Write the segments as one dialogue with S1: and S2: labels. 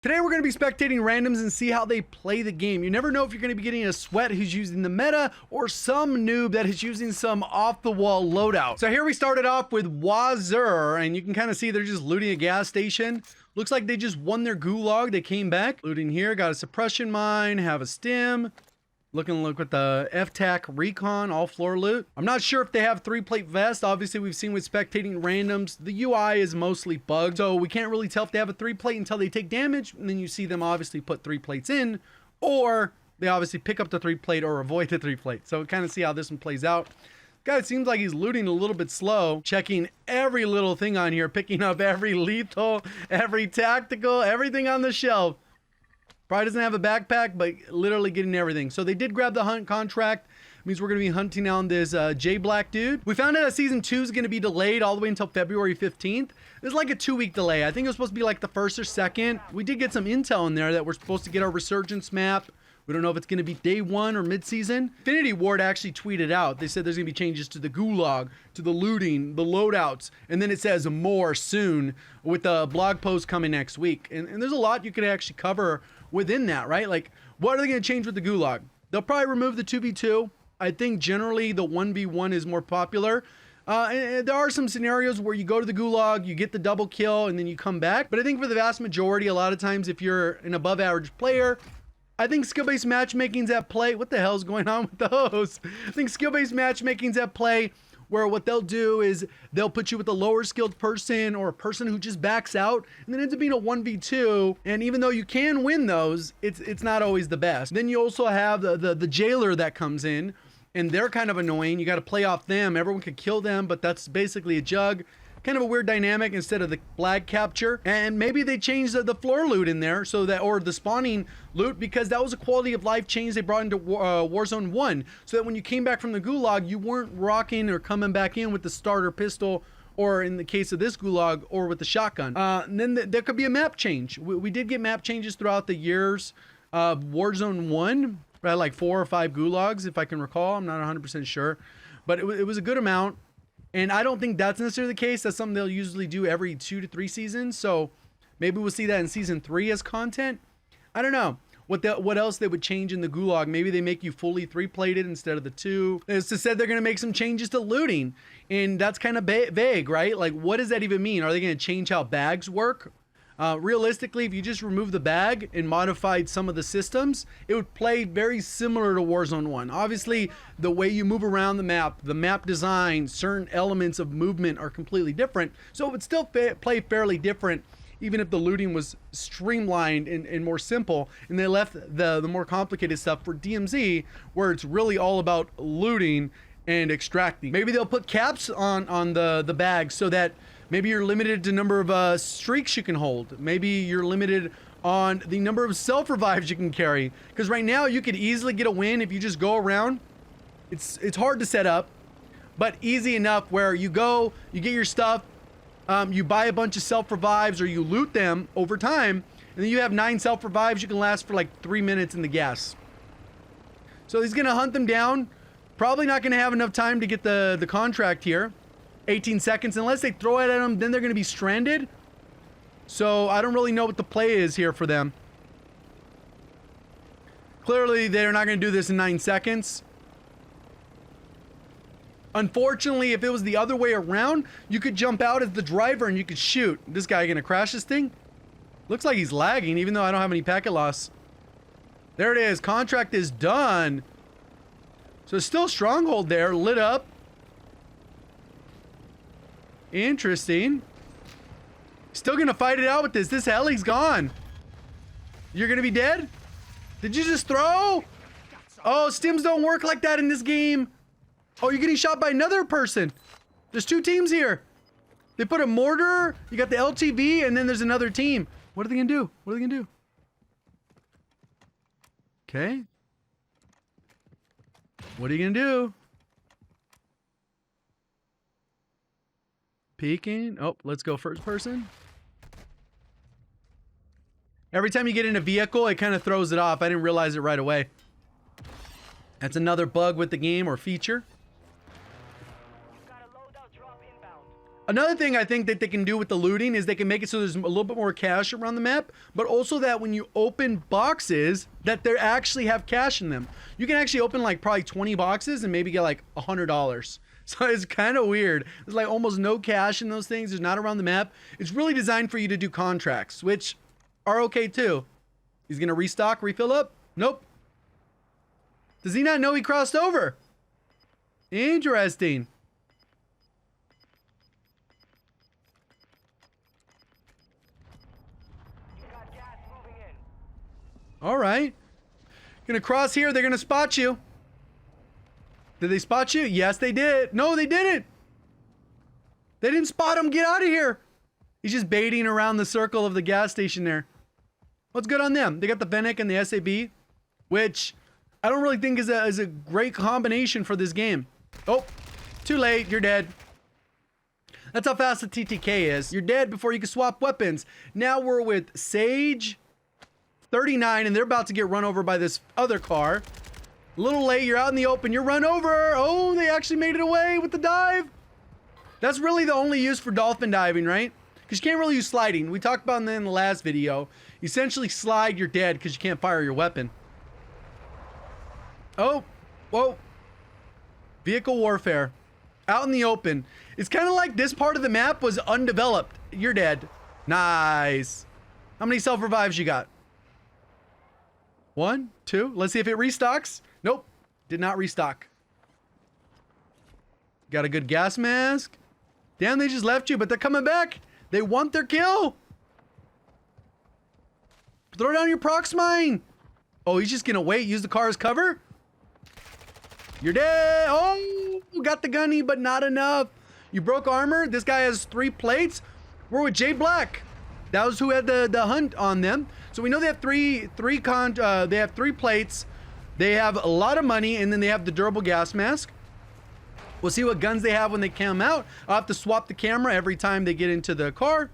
S1: Today we're going to be spectating randoms and see how they play the game. You never know if you're going to be getting a sweat who's using the meta or some noob that is using some off-the-wall loadout. So here we started off with Warzone, and you can kind of see they're just looting a gas station. Looks like they just won their gulag. They came back. Looting here, got a suppression mine, have a stim. Look at the F-TAC recon, all floor loot. I'm not sure if they have 3-plate vest. Obviously, we've seen with spectating randoms, the UI is mostly bugged. So we can't really tell if they have a 3-plate until they take damage. And then you see them obviously put 3 plates in, or they obviously pick up the 3-plate or avoid the 3-plate. So kind of see how this one plays out. Guy, it seems like he's looting a little bit slow, checking every little thing on here, picking up every lethal, every tactical, everything on the shelf. Probably doesn't have a backpack, but literally getting everything. So they did grab the hunt contract. Means we're going to be hunting down this J-Black dude. We found out that season 2 is going to be delayed all the way until February 15th. It's like a 2-week delay. I think it was supposed to be like the 1st or 2nd. We did get some intel in there that we're supposed to get our resurgence map. We don't know if it's going to be day 1 or mid-season. Infinity Ward actually tweeted out. They said there's going to be changes to the gulag, to the looting, the loadouts, and then it says more soon with the blog post coming next week. And there's a lot you could actually cover within that, right? Like, what are they going to change with the gulag? They'll probably remove the 2v2. I think generally the 1v1 is more popular. And there are some scenarios where you go to the gulag, you get the double kill, and then you come back. But I think for the vast majority, a lot of times if you're an above average player, I think skill-based matchmaking's at play. What the hell is going on with those? I think skill-based matchmaking's at play, where what they'll do is they'll put you with a lower skilled person or a person who just backs out, and then ends up being a 1v2. And even though you can win those, it's not always the best. Then you also have the jailer that comes in, and they're kind of annoying. You got to play off them. Everyone can kill them, but that's basically a jug. Kind of a weird dynamic instead of the flag capture. And maybe they changed the floor loot in there so that, or the spawning loot, because that was a quality of life change they brought into Warzone 1. So that when you came back from the gulag, you weren't rocking or coming back in with the starter pistol, or in the case of this gulag, or with the shotgun. And then there could be a map change. We did get map changes throughout the years. Warzone 1, right, like 4 or 5 gulags, if I can recall. I'm not 100% sure. But it was a good amount. And I don't think that's necessarily the case. That's something they'll usually do every 2 to 3 seasons. So maybe we'll see that in season 3 as content. I don't know what else they would change in the gulag. Maybe they make you fully 3-plated instead of the 2. It's just said they're going to make some changes to looting. And that's kind of vague, right? Like, what does that even mean? Are they going to change how bags work? Realistically, if you just remove the bag and modified some of the systems, it would play very similar to Warzone 1. Obviously, the way you move around the map design, certain elements of movement are completely different. So it would still play fairly different, even if the looting was streamlined and more simple, and they left the more complicated stuff for DMZ, where it's really all about looting and extracting. Maybe they'll put caps on the bags so that maybe you're limited to number of streaks you can hold. Maybe you're limited on the number of self-revives you can carry. Because right now you could easily get a win if you just go around. It's hard to set up, but easy enough where you go, you get your stuff, you buy a bunch of self-revives or you loot them over time, and then you have 9 self-revives. You can last for like 3 minutes in the gas. So he's gonna hunt them down. Probably not gonna have enough time to get the contract here. 18 seconds, unless they throw it at them, then they're going to be stranded. So I don't really know what the play is here for them. Clearly, they're not going to do this in 9 seconds. Unfortunately, if it was the other way around, you could jump out as the driver and you could shoot. This guy going to crash this thing? Looks like he's lagging, even though I don't have any packet loss. There it is. Contract is done. So it's still Stronghold there, lit up. Interesting. Still gonna fight it out with this. This heli's gone. You're gonna be dead? Did you just throw? Oh, stims don't work like that in this game. Oh, you're getting shot by another person. There's 2 teams here. They put a mortar. You got the LTV, and then there's another team. What are they gonna do? What are they gonna do? Okay. What are you gonna do? Peeking. Oh, let's go first person. Every time you get in a vehicle, it kind of throws it off. I didn't realize it right away. That's another bug with the game or feature. Another thing I think that they can do with the looting is they can make it so there's a little bit more cash around the map, but also that when you open boxes, that they actually have cash in them. You can actually open like probably 20 boxes and maybe get like $100. So it's kind of weird. There's like almost no cash in those things. There's not around the map. It's really designed for you to do contracts, which are okay too. He's gonna restock, refill up? Nope. Does he not know he crossed over? Interesting. All right. Gonna cross here. They're gonna spot you. Did they spot you? Yes, they did. No, they didn't. They didn't spot him. Get out of here. He's just baiting around the circle of the gas station there. What's good on them? They got the Fennec and the SAB, which I don't really think is a great combination for this game. Oh, too late. You're dead. That's how fast the TTK is. You're dead before you can swap weapons. Now we're with Sage 39, and they're about to get run over by this other car. A little late, you're out in the open, you're run over. Oh, they actually made it away with the dive. That's really the only use for dolphin diving, right? Because you can't really use sliding. We talked about that in the last video. You essentially slide, you're dead because you can't fire your weapon. Oh, whoa. Vehicle warfare. Out in the open. It's kind of like this part of the map was undeveloped. You're dead. Nice. How many self-revives you got? 1, 2. Let's see if it restocks. Nope. Did not restock. Got a good gas mask. Damn, they just left you, but they're coming back. They want their kill. Throw down your prox mine. Oh, he's just gonna wait. Use the car as cover. You're dead. Oh, got the gunny, but not enough. You broke armor. This guy has 3 plates. We're with J Black. That was who had the hunt on them. So we know they have three plates. They have a lot of money, and then they have the durable gas mask. We'll see what guns they have when they come out. I'll have to swap the camera every time they get into the car.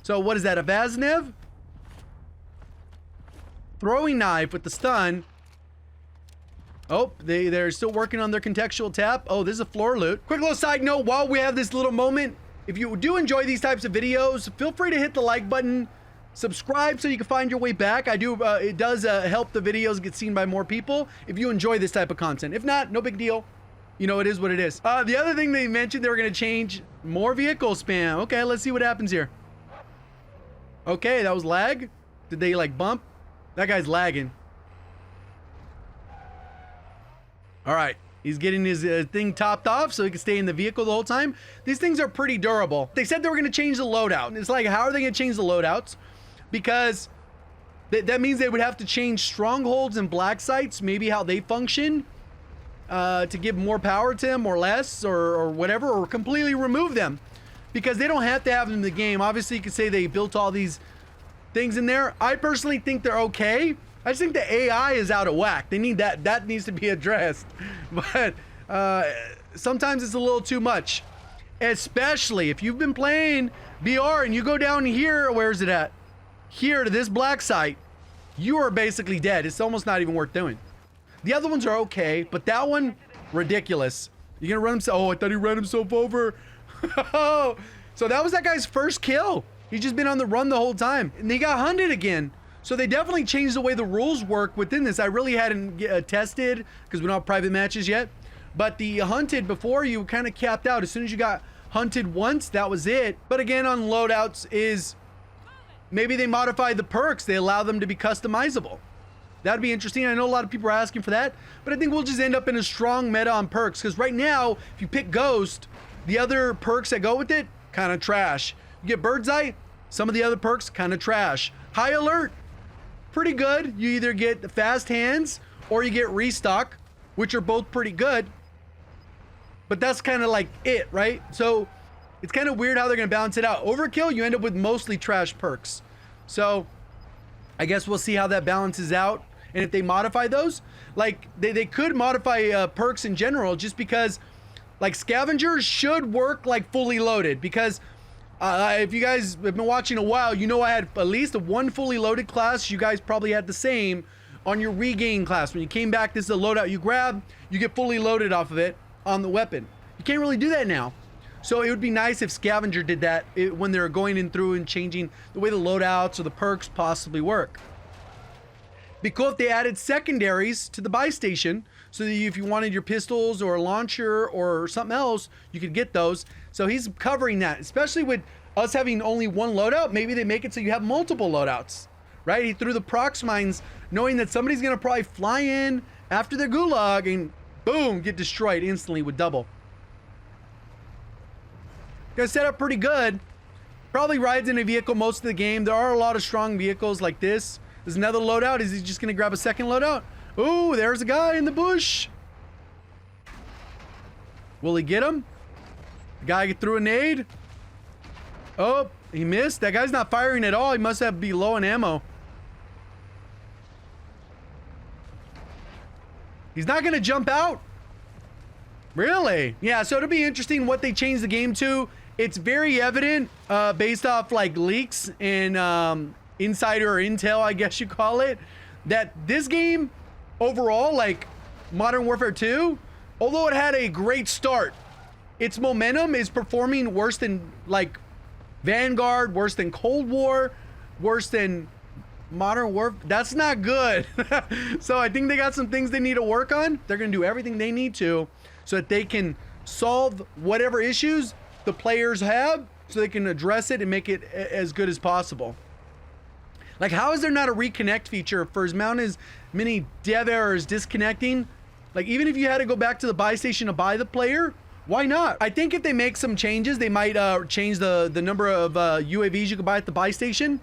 S1: So what is that, a Vaznev? Throwing knife with the stun. Oh, they're still working on their contextual tap. Oh, this is a floor loot. Quick little side note, while we have this little moment, if you do enjoy these types of videos, feel free to hit the like button, subscribe so you can find your way back. It does help the videos get seen by more people if you enjoy this type of content. If not, no big deal. You know, it is what it is. The other thing they mentioned, they were going to change more vehicle spam. Okay, let's see what happens here. Okay, that was lag. Did they like bump? That guy's lagging. All right. He's getting his thing topped off so he can stay in the vehicle the whole time. These things are pretty durable. They said they were going to change the loadout. It's like, how are they going to change the loadouts? Because that means they would have to change strongholds and black sites, maybe how they function, to give more power to them or less or whatever, or completely remove them. Because they don't have to have them in the game. Obviously, you could say they built all these things in there. I personally think they're okay. I just think the AI is out of whack. They need that needs to be addressed. But sometimes it's a little too much. Especially if you've been playing VR and you go down here, where's it at? Here to this black site, you are basically dead. It's almost not even worth doing. The other ones are okay, but that one, ridiculous. You're gonna run himself. Oh, I thought he ran himself over. So that was that guy's first kill. He's just been on the run the whole time. And he got hunted again. So they definitely changed the way the rules work within this. I really hadn't tested because we don't have private matches yet. But the hunted before, you kind of capped out. As soon as you got hunted once, that was it. But again, on loadouts is maybe they modify the perks. They allow them to be customizable. That'd be interesting. I know a lot of people are asking for that, but I think we'll just end up in a strong meta on perks. Because right now, if you pick Ghost, the other perks that go with it, kind of trash. You get Bird's Eye, some of the other perks, kind of trash. High Alert, pretty good. You either get fast hands or you get restock, which are both pretty good. But that's kind of like it, right? So it's kind of weird how they're going to balance it out. Overkill, you end up with mostly trash perks. So I guess we'll see how that balances out. And if they modify those, like they could modify perks in general, just because like scavengers should work like fully loaded. Because if you guys have been watching a while, you know I had at least one fully loaded class. You guys probably had the same on your regain class. When you came back, this is a loadout you grab, you get fully loaded off of it on the weapon. You can't really do that now. So it would be nice if Scavenger did that when they're going in through and changing the way the loadouts or the perks possibly work. Be cool if they added secondaries to the buy station so that if you wanted your pistols or a launcher or something else, you could get those. So he's covering that, especially with us having only one loadout. Maybe they make it so you have multiple loadouts, right? He threw the prox mines knowing that somebody's gonna probably fly in after their gulag and boom, get destroyed instantly with double. Gonna set up pretty good. Probably rides in a vehicle most of the game. There are a lot of strong vehicles like this. There's another loadout. Is he just gonna grab a second loadout? Ooh, there's a guy in the bush. Will he get him? The guy threw a nade. Oh, he missed. That guy's not firing at all. He must have be low on ammo. He's not gonna jump out. Really? Yeah, so it'll be interesting what they change the game to. It's very evident based off like leaks and insider or intel, I guess you call it, that this game overall, like Modern Warfare 2, although it had a great start, its momentum is performing worse than like Vanguard, worse than Cold War, worse than Modern Warfare. That's not good. So I think they got some things they need to work on. They're gonna do everything they need to so that they can solve whatever issues the players have so they can address it and make it as good as possible. Like, how is there not a reconnect feature for as many dev errors disconnecting? Like, even if you had to go back to the buy station to buy the player, why not? I think if they make some changes, they might change the number of UAVs you can buy at the buy station.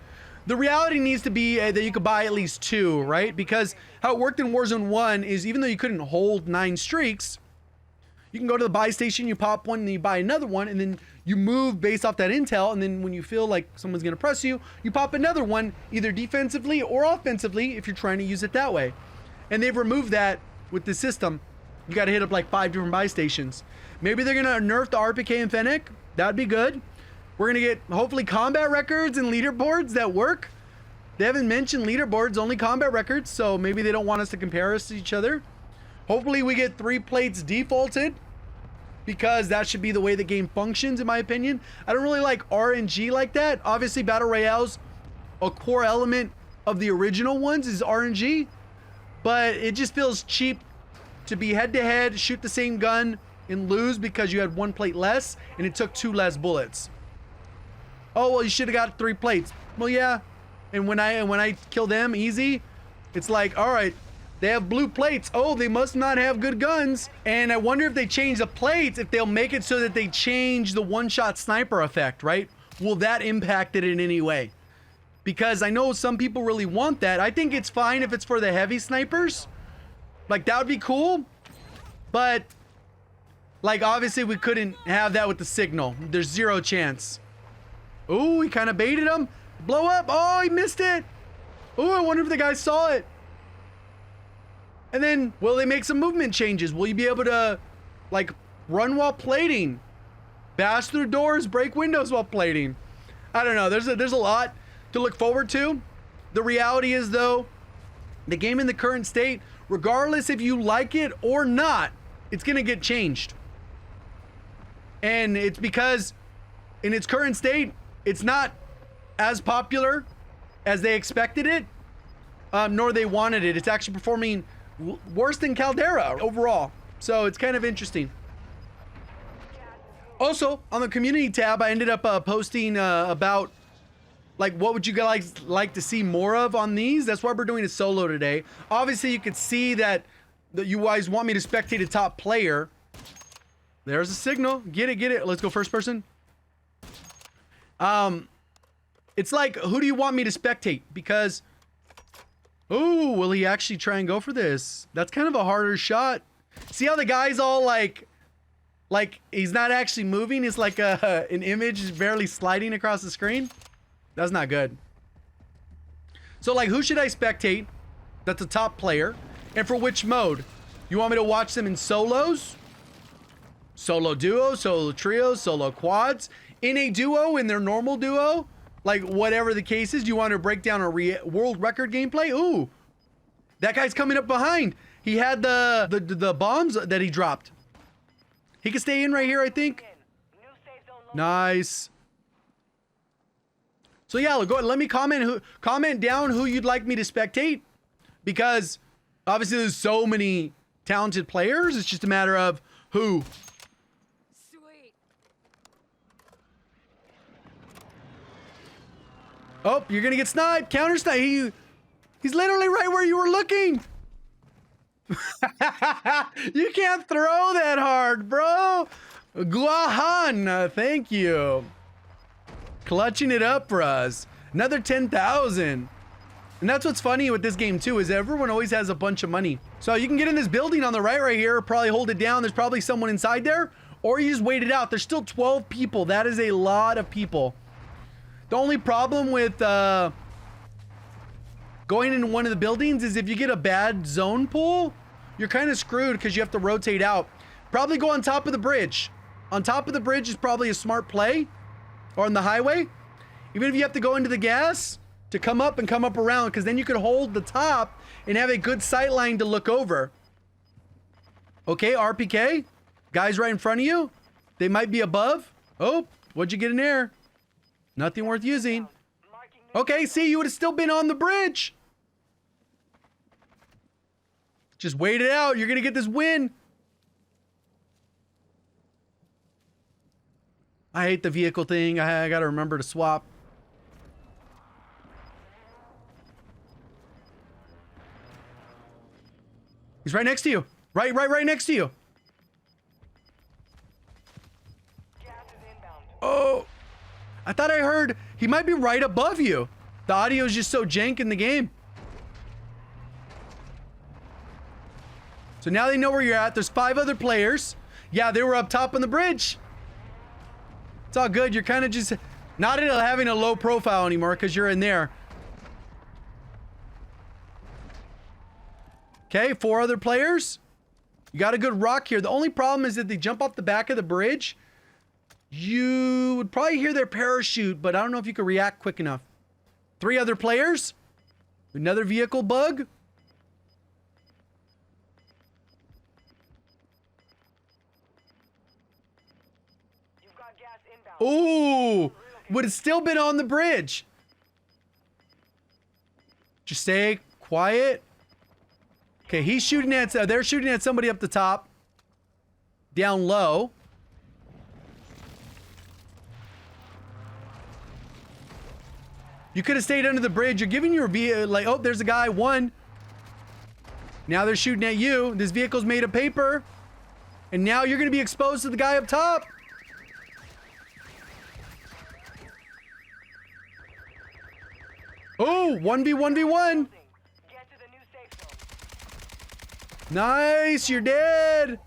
S1: The reality needs to be that you could buy at least 2, right? Because how it worked in Warzone 1 is even though you couldn't hold 9 streaks, you can go to the buy station, you pop one, and then you buy another one, and then you move based off that intel, and then when you feel like someone's gonna press you, you pop another one, either defensively or offensively if you're trying to use it that way. And they've removed that with the system. You gotta hit up like 5 different buy stations. Maybe they're gonna nerf the RPK and Fennec. That'd be good. We're gonna get hopefully combat records and leaderboards that work. They haven't mentioned leaderboards, only combat records, so maybe they don't want us to compare us to each other. Hopefully we get 3 plates defaulted, because that should be the way the game functions, in my opinion. I don't really like RNG like that. Obviously, Battle Royales, a core element of the original ones is RNG, but it just feels cheap to be head-to-head, shoot the same gun, and lose because you had 1 plate less, and it took 2 less bullets. Oh, well, you should have got 3 plates. Well, yeah. And when I kill them easy, it's like, all right, they have blue plates. Oh, they must not have good guns. And I wonder if they change the plates, if they'll make it so that they change the one-shot sniper effect, right? Will that impact it in any way? Because I know some people really want that. I think it's fine if it's for the heavy snipers. Like, that would be cool. But, like, obviously we couldn't have that with the signal. There's 0 chance. Ooh, he kind of baited him. Blow up. Oh, he missed it. Ooh, I wonder if the guy saw it. And then, will they make some movement changes? Will you be able to, like, run while plating? Bash through doors, break windows while plating? I don't know. There's a lot to look forward to. The reality is, though, the game in the current state, regardless if you like it or not, it's going to get changed. And it's because in its current state, it's not as popular as they expected it, nor they wanted it. It's actually performing worse than Caldera overall. So it's kind of interesting. Also, on the community tab, I ended up posting about like what would you guys like to see more of on these. That's why we're doing a solo today. Obviously, you could see that you guys want me to spectate a top player. There's a signal. Get it, get it. Let's go first person. It's like, who do you want me to spectate? Because, ooh, will he actually try and go for this? That's kind of a harder shot. See how the guy's all like he's not actually moving. It's like an image barely sliding across the screen. That's not good. So like, who should I spectate? That's a top player. And for which mode? You want me to watch them in solos? Solo duo, solo trio, solo quads? In a duo, in their normal duo? Like, whatever the case is, do you want to break down a world record gameplay? Ooh, that guy's coming up behind. He had the bombs that he dropped. He can stay in right here, I think. Nice. So yeah, go ahead. Let me comment down who you'd like me to spectate, because obviously there's so many talented players. It's just a matter of who.
S2: Sweet.
S1: Oh, you're gonna get sniped. Counter snipe. He's literally right where you were looking. You can't throw that hard, bro. Guahan, thank you. Clutching it up for us. Another 10,000. And that's what's funny with this game too, is everyone always has a bunch of money. So you can get in this building on the right here, probably hold it down. There's probably someone inside there, or you just wait it out. There's still 12 people. That is a lot of people. The only problem with going into one of the buildings is if you get a bad zone pull, you're kind of screwed because you have to rotate out. Probably go on top of the bridge. On top of the bridge is probably a smart play, or on the highway. Even if you have to go into the gas to come up and come up around, because then you can hold the top and have a good sight line to look over. Okay, RPK. Guys right in front of you. They might be above. Oh, what'd you get in there? Nothing worth using. Okay, see, you would have still been on the bridge. Just wait it out. You're going to get this win. I hate the vehicle thing. I got to remember to swap. He's right next to you. Right next to you. Oh, I thought I heard he might be right above you. The audio is just so jank in the game. So now they know where you're at. There's 5 other players. Yeah, they were up top on the bridge. It's all good. You're kind of just not having a low profile anymore because you're in there. Okay, 4 other players. You got a good rock here. The only problem is that they jump off the back of the bridge. You would probably hear their parachute, but I don't know if you could react quick enough. 3 other players. Another vehicle bug. Ooh, would have still been on the bridge. Just stay quiet. Okay, he's shooting at, they're shooting at somebody up the top. Down low. You could have stayed under the bridge. You're giving your vehicle, like, oh, there's a guy, 1. Now they're shooting at you. This vehicle's made of paper. And now you're going to be exposed to the guy up top. Oh, 1v1v1. Nice, you're dead.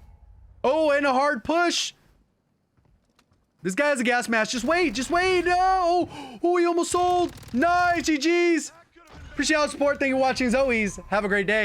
S1: Oh, and a hard push. This guy has a gas mask. Just wait, no. Oh, he almost sold. Nice, GG's. Appreciate all the support. Thank you for watching as always. Have a great day.